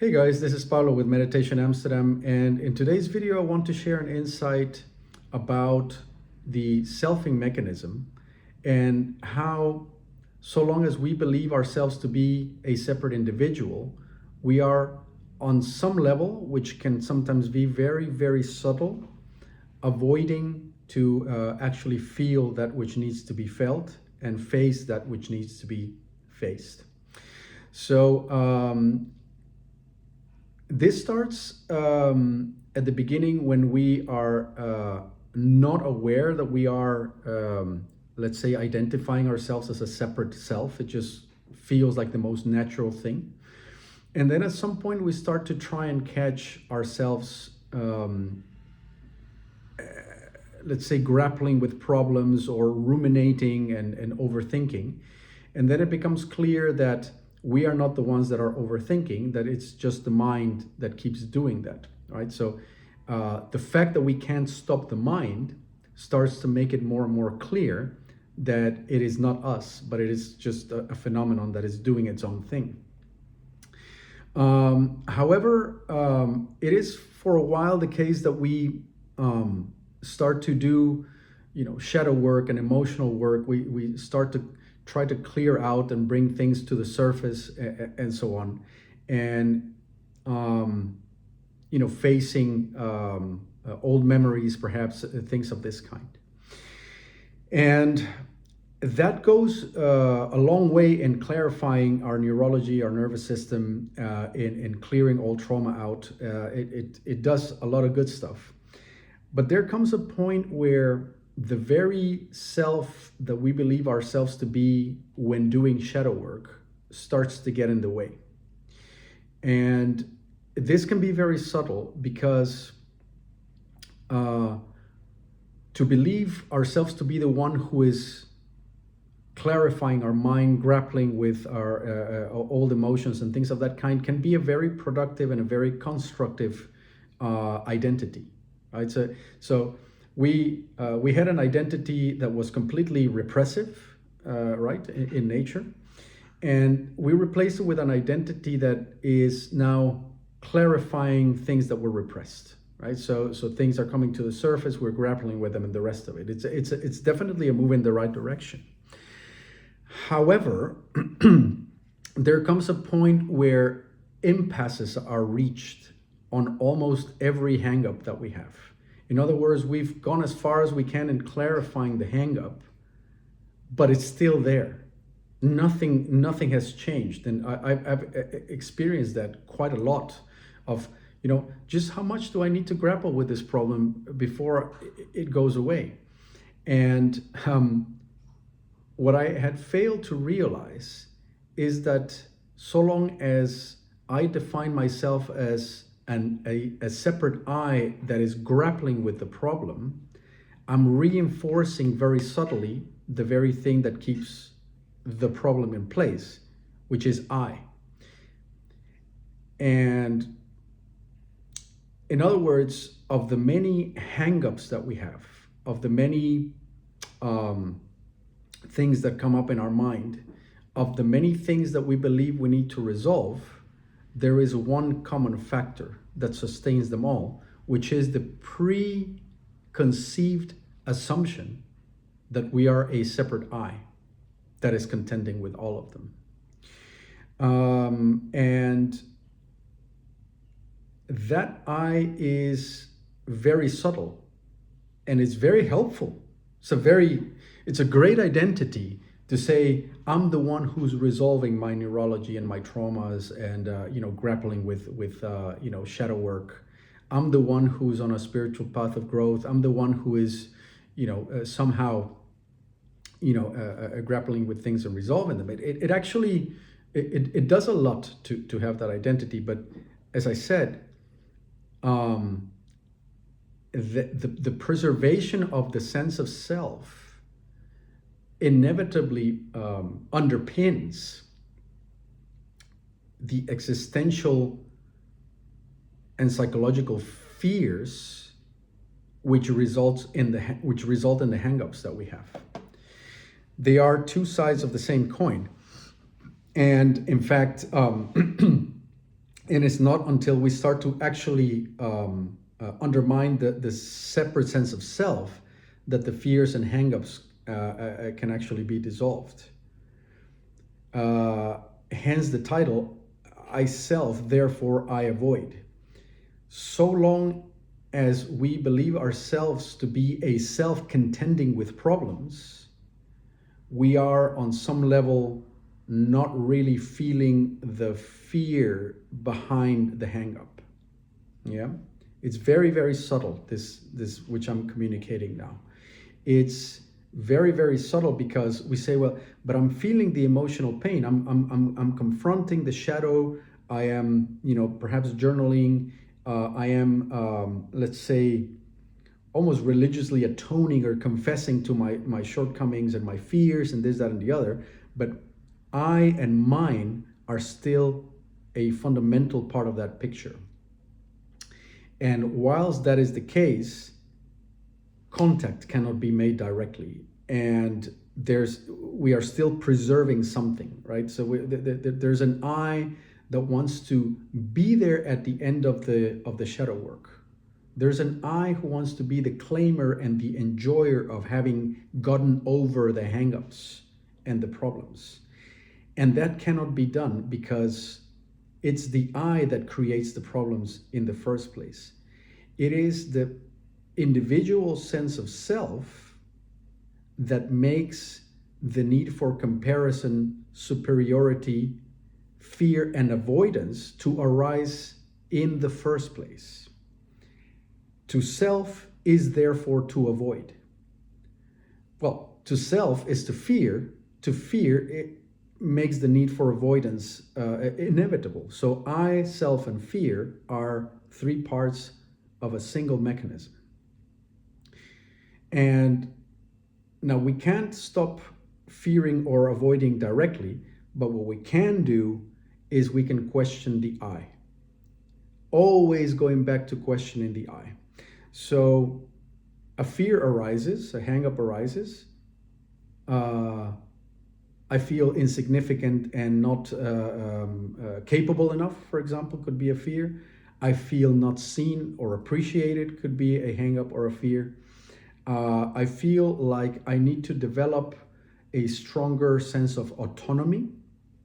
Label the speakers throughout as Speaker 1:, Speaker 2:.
Speaker 1: Hey guys, this is Paulo with Meditation Amsterdam, and in today's video I want to share an insight about the selfing mechanism and how, so long as we believe ourselves to be a separate individual, we are on some level, which can sometimes be very, very subtle, avoiding to actually feel that which needs to be felt and face that which needs to be faced. So this starts at the beginning when we are not aware that we are, let's say, identifying ourselves as a separate self. It just feels like the most natural thing. And then at some point we start to try and catch ourselves, let's say, grappling with problems or ruminating and overthinking. And then it becomes clear that we are not the ones that are overthinking, that it's just the mind that keeps doing that, right? So the fact that we can't stop the mind starts to make it more and more clear that it is not us, but it is just a phenomenon that is doing its own thing. However, it is for a while the case that we start to do, shadow work and emotional work. We start to try to clear out and bring things to the surface and so on. And, facing old memories, perhaps, things of this kind. And that goes a long way in clarifying our neurology, our nervous system, in clearing all trauma out. It does a lot of good stuff. But there comes a point where the very self that we believe ourselves to be when doing shadow work starts to get in the way. And this can be very subtle because to believe ourselves to be the one who is clarifying our mind, grappling with our old emotions and things of that kind can be a very productive and a very constructive identity, right? So we had an identity that was completely repressive, right, in nature, and we replaced it with an identity that is now clarifying things that were repressed, right? So things are coming to the surface, we're grappling with them, and the rest of it. It's definitely a move in the right direction. However, there comes a point where impasses are reached on almost every hang-up that we have. In other words, we've gone as far as we can in clarifying the hang-up, but it's still there. Nothing has changed. And I've experienced that quite a lot of, just how much do I need to grapple with this problem before it goes away? And what I had failed to realize is that so long as I define myself as a separate I that is grappling with the problem, I'm reinforcing very subtly the very thing that keeps the problem in place, which is I. And in other words, of the many hang-ups that we have, of the many things that come up in our mind, of the many things that we believe we need to resolve, there is one common factor that sustains them all, which is the preconceived assumption that we are a separate I that is contending with all of them. And that I is very subtle and it's very helpful. It's a great identity to say, I'm the one who's resolving my neurology and my traumas and, grappling with shadow work. I'm the one who's on a spiritual path of growth. I'm the one who is, somehow, grappling with things and resolving them. It actually does a lot to have that identity. But as I said, the preservation of the sense of self inevitably underpins the existential and psychological fears which result in the hang-ups that we have. They are two sides of the same coin. And in fact, And it's not until we start to actually undermine the separate sense of self that the fears and hang-ups can actually be dissolved. Hence the title, I self, therefore I avoid. So long as we believe ourselves to be a self contending with problems, we are on some level not really feeling the fear behind the hang up. Yeah, it's very, very subtle, this which I'm communicating now. It's very, very subtle because we say, well, but I'm feeling the emotional pain. I'm confronting the shadow. I am, perhaps journaling. I am, let's say, almost religiously atoning or confessing to my shortcomings and my fears and this, that, and the other. But I and mine are still a fundamental part of that picture. And whilst that is the case, contact cannot be made directly, and we are still preserving something, right? So there's an I that wants to be there at the end of the shadow work. There's an I who wants to be the claimer and the enjoyer of having gotten over the hang-ups and the problems. And that cannot be done because it's the I that creates the problems in the first place. It is the individual sense of self that makes the need for comparison, superiority, fear, and avoidance to arise in the first place. To self is therefore to avoid. Well, to self is to fear. To fear, it makes the need for avoidance inevitable. So I, self, and fear are three parts of a single mechanism. And now we can't stop fearing or avoiding directly, but what we can do is we can question the I. Always going back to questioning the I. So a fear arises, a hang-up arises. I feel insignificant and not capable enough, for example, could be a fear. I feel not seen or appreciated, could be a hang-up or a fear. I feel like I need to develop a stronger sense of autonomy,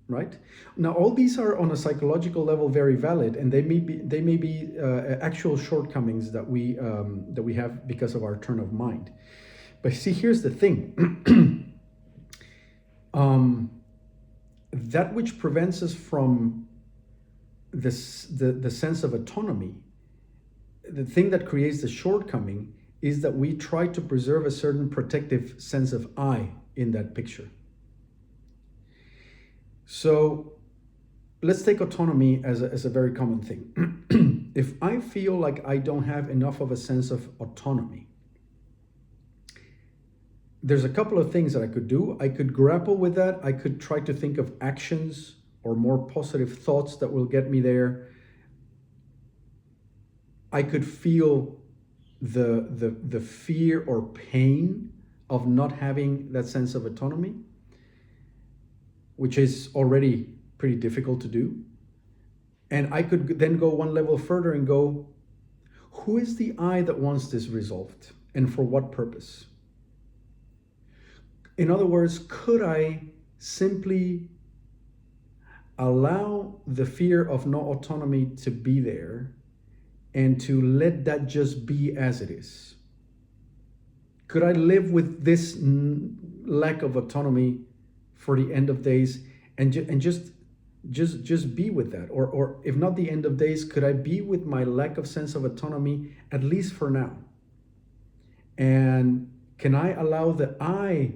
Speaker 1: right? Now, all these are on a psychological level very valid, and they may be actual shortcomings that we have because of our turn of mind. But see, here's the thing. That which prevents us from the sense of autonomy, the thing that creates the shortcoming, is that we try to preserve a certain protective sense of I in that picture. So let's take autonomy as a very common thing. If I feel like I don't have enough of a sense of autonomy, there's a couple of things that I could do. I could grapple with that. I could try to think of actions or more positive thoughts that will get me there. I could feel the fear or pain of not having that sense of autonomy, which is already pretty difficult to do. And I could then go one level further and go, who is the I that wants this resolved and for what purpose? In other words, could I simply allow the fear of no autonomy to be there and to let that just be as it is? Could I live with this lack of autonomy for the end of days and just be with that? Or if not the end of days, could I be with my lack of sense of autonomy, at least for now? And can I allow the I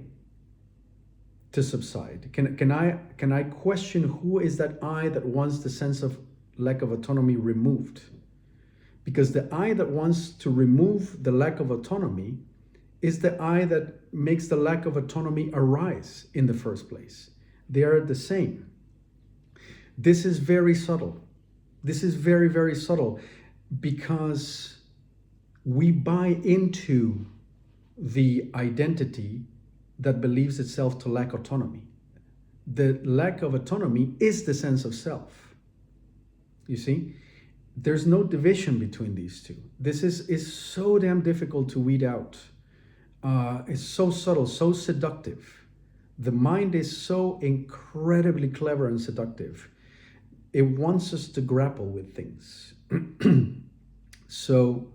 Speaker 1: to subside? Can I question who is that I that wants the sense of lack of autonomy removed? Because the I that wants to remove the lack of autonomy is the I that makes the lack of autonomy arise in the first place. They are the same. This is very subtle. This is very, very subtle because we buy into the identity that believes itself to lack autonomy. The lack of autonomy is the sense of self. You see? There's no division between these two. This is so damn difficult to weed out. It's so subtle, so seductive. The mind is so incredibly clever and seductive. It wants us to grapple with things. So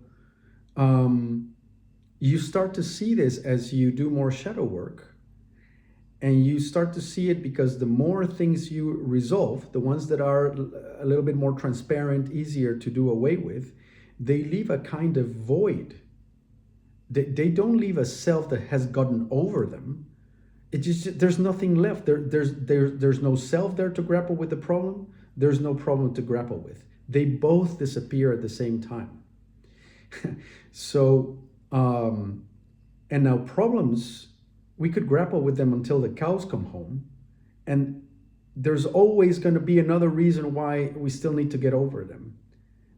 Speaker 1: you start to see this as you do more shadow work. And you start to see it because the more things you resolve, the ones that are a little bit more transparent, easier to do away with, they leave a kind of void. They don't leave a self that has gotten over them. It just, there's nothing left. There's no self there to grapple with the problem. There's no problem to grapple with. They both disappear at the same time. So, and now problems, we could grapple with them until the cows come home. And there's always going to be another reason why we still need to get over them.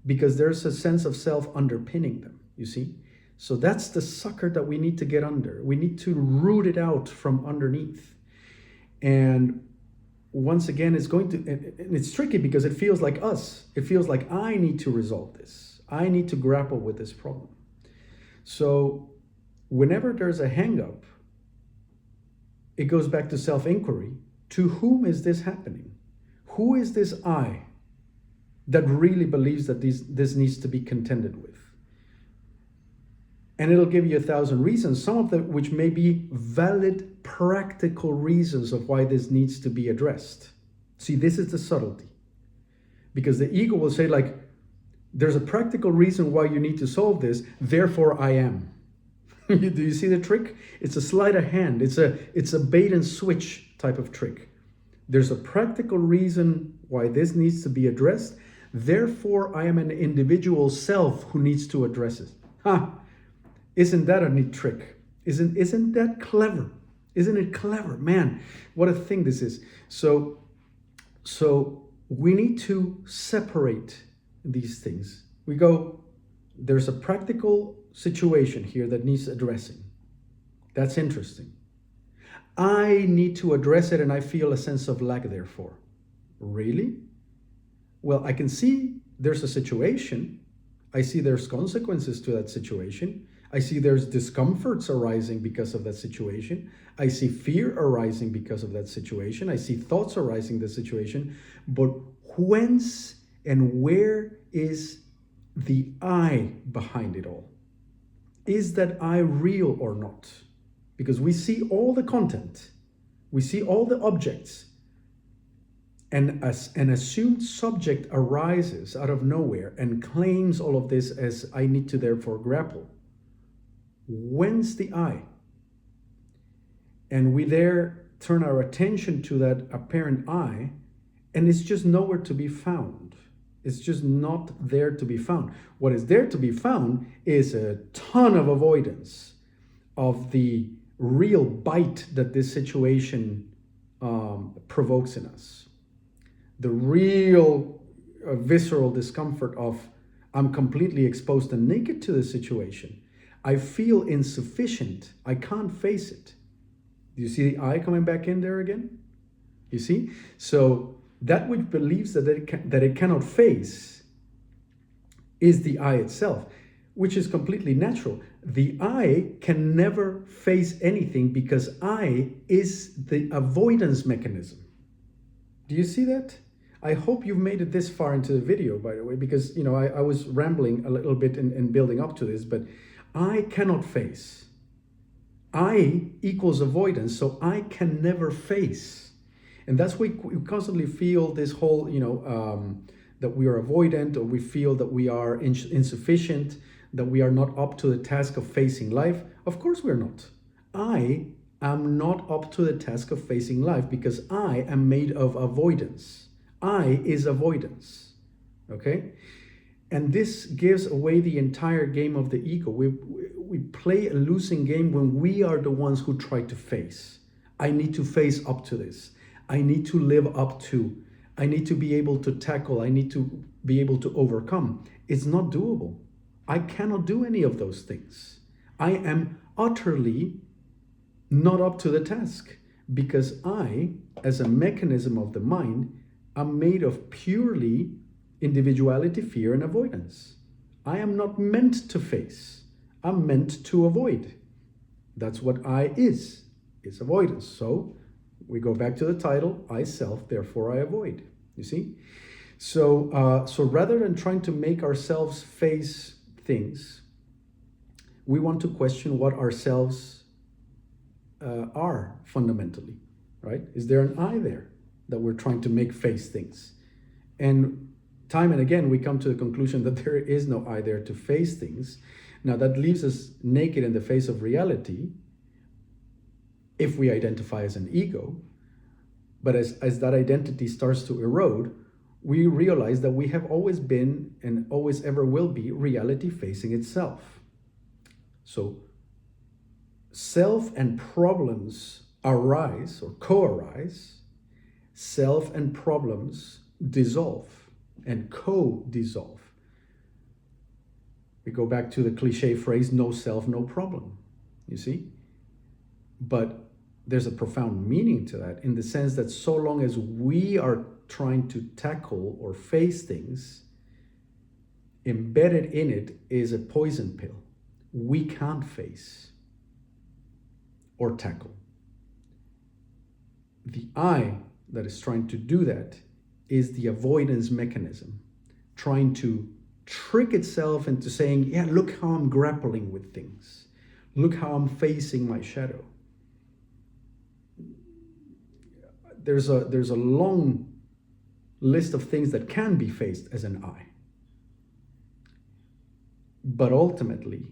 Speaker 1: Because there's a sense of self underpinning them, you see? So that's the sucker that we need to get under. We need to root it out from underneath. And once again, it's going to, and it's tricky because it feels like us. It feels like I need to resolve this. I need to grapple with this problem. So whenever there's a hang-up, it goes back to self-inquiry. To whom is this happening? Who is this I that really believes that this needs to be contended with? And it'll give you 1,000 reasons, some of them which may be valid, practical reasons of why this needs to be addressed. See, this is the subtlety. Because the ego will say, like, there's a practical reason why you need to solve this, therefore I am. Do you see the trick? It's a sleight of hand. It's a bait and switch type of trick. There's a practical reason why this needs to be addressed. Therefore, I am an individual self who needs to address it. Ha! Isn't that a neat trick? Isn't that clever? Isn't it clever? Man, what a thing this is. So we need to separate these things. We go, there's a practical situation here that needs addressing. That's interesting. I need to address it and I feel a sense of lack therefore. Really? Well, I can see there's a situation. I see there's consequences to that situation. I see there's discomforts arising because of that situation. I see fear arising because of that situation. I see thoughts arising in the situation. But whence and where is the I behind it all? Is that I real or not? Because we see all the content, we see all the objects, and as an assumed subject arises out of nowhere and claims all of this as I need to therefore grapple. Whence the I? And we there turn our attention to that apparent I, and it's just nowhere to be found. It's just not there to be found. What is there to be found is a ton of avoidance of the real bite that this situation provokes in us. The real visceral discomfort of I'm completely exposed and naked to the situation. I feel insufficient. I can't face it. Do you see the I coming back in there again? You see? So that which believes that it cannot face is the I itself, which is completely natural. The I can never face anything because I is the avoidance mechanism. Do you see that? I hope you've made it this far into the video, by the way, because I was rambling a little bit in building up to this, but I cannot face. I equals avoidance, so I can never face. And that's why we constantly feel this whole, that we are avoidant, or we feel that we are insufficient, that we are not up to the task of facing life. Of course we're not. I am not up to the task of facing life because I am made of avoidance. I is avoidance, okay? And this gives away the entire game of the ego. We play a losing game when we are the ones who try to face. I need to face up to this. I need to live up to. I need to be able to tackle. I need to be able to overcome. It's not doable. I cannot do any of those things. I am utterly not up to the task because I, as a mechanism of the mind, am made of purely individuality, fear, and avoidance. I am not meant to face. I'm meant to avoid. That's what I is avoidance. So we go back to the title, I self, therefore I avoid. You see? So rather than trying to make ourselves face things, we want to question what ourselves are fundamentally, right? Is there an I there that we're trying to make face things? And time and again, we come to the conclusion that there is no I there to face things. Now that leaves us naked in the face of reality if we identify as an ego. But as that identity starts to erode, we realize that we have always been and always ever will be reality facing itself. So self and problems arise or co-arise, self and problems dissolve and co-dissolve. We go back to the cliche phrase, no self, no problem, you see? But there's a profound meaning to that in the sense that so long as we are trying to tackle or face things, embedded in it is a poison pill we can't face or tackle. The I that is trying to do that is the avoidance mechanism, trying to trick itself into saying, yeah, look how I'm grappling with things. Look how I'm facing my shadow. There's a long list of things that can be faced as an I. But ultimately,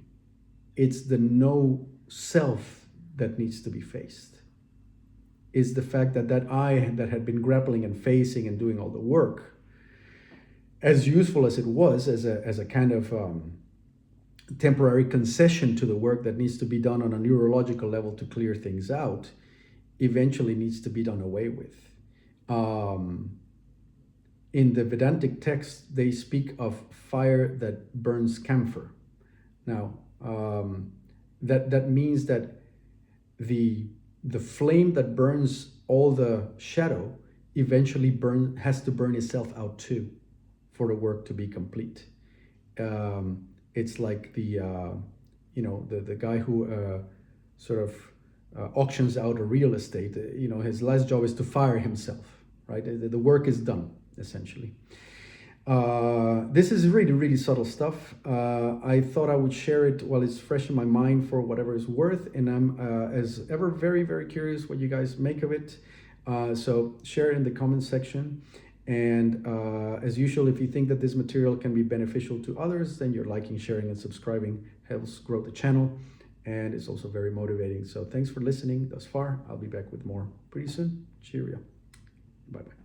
Speaker 1: it's the no self that needs to be faced. Is the fact that that I that had been grappling and facing and doing all the work, as useful as it was as a kind of temporary concession to the work that needs to be done on a neurological level to clear things out, eventually needs to be done away with. In the Vedantic text, they speak of fire that burns camphor. Now, that means that the flame that burns all the shadow eventually has to burn itself out too, for the work to be complete. It's like the guy who sort of auctions out a real estate. His last job is to fire himself, right? The work is done, essentially. This is really, really subtle stuff. I thought I would share it while it's fresh in my mind for whatever it's worth, and I'm, as ever, very, very curious what you guys make of it. So share it in the comments section. And as usual, if you think that this material can be beneficial to others, then your liking, sharing, and subscribing helps grow the channel. And it's also very motivating. So thanks for listening thus far. I'll be back with more pretty soon. Cheerio. Bye-bye.